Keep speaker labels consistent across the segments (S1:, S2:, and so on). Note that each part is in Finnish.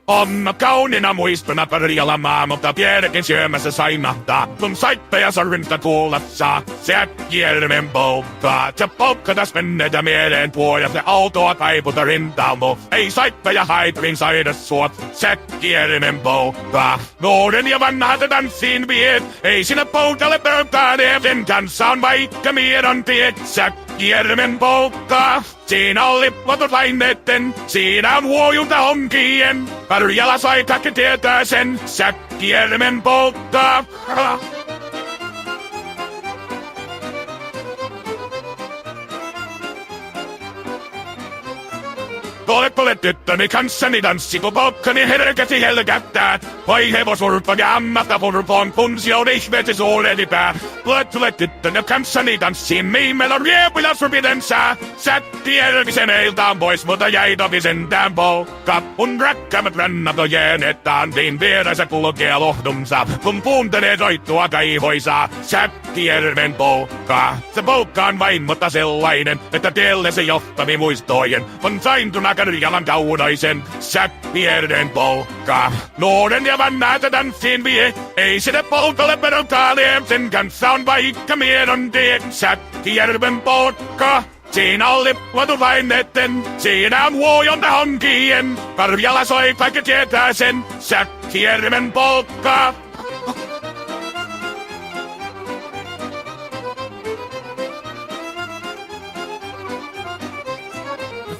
S1: On kauniina muistona Karjalamaa, mutta pienekin syömässä sainahtaa. Kun saittaja sorvinta kuullessa, se äkkijärven polttaa. Se polkkatas menneitä mieleen tuo ja se autoa kaiputa rintaumu. Ei saittaja haitrin saida suot, se äkkijärven polttaa. Nuoren ja vanhat tanssiin viet, ei sinä polkalle pöytään, sen kanssa on vaikka miedon tiet. Se äkkijärven polttaa. Siinä on lippotut laineitten, siinä on huojunta honkien. Karjala sai kaikki tietää sen, Säkkijärven polttaa. Tule tyttöni kanssani tanssi, kun polkkani herkästi helkättää. Vai hevosurpa ja ammattavurpoon, kun se on ihmeesi suoleni pää. Tule tyttöni kanssani tanssiin, meillä on riepuilla surpidensä. Säkkijärvi meiltä on pois, mutta jäi toki sentään polkka. Mun rakkaammat rannat on jäänettään, niin vieressä kulkee lohdunsa. Kun kuuntelee soittua kaihoisaa, Säkkijärven polkka. Se polkka on vain, mutta sellainen, että tielle se johtami muistojen. On saintuna Karjalan kaunoisen, Säkkijärven polkka. Nuoren ja vanhat tanssiin vie, ei sinne polkalle perukaalie. Sen kanssa on vaikka miedon tie, Säkkijärven polkka. Siinä on lippotut laineitten, siinä on huojonta honkien. Karjala soi kaikki tietää sen, Säkkijärven polkka.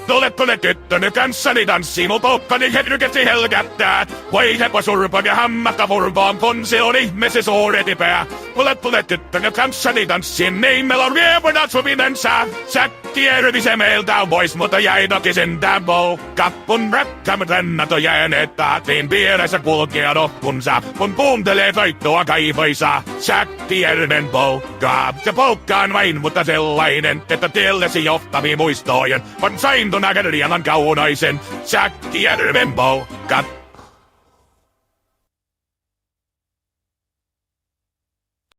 S1: Tule tyttöni kanssani tanssiin, mun polkkani herkästi helkättää. Voi hevosurpan ja hammattavurpaan, kun se on ihmeesi suureti pää. Tule tyttöni kanssani tanssiin, niin meillä on riepuina sopinensa. Säkkijärvi se meiltä on pois, mutta jäi toki sentään polkka. Mun rakkaammat rannat on jääneet taatiin, vieressä kulkee nohkunsa. Kun kuuntelee soittoa kaivoisa, Säkkijärven polkka. Se polkka on vain, mutta sellainen, että tiellesi johtavia muistojen. On saintuna Karjalan kaunoisen, Säkkijärven polkka.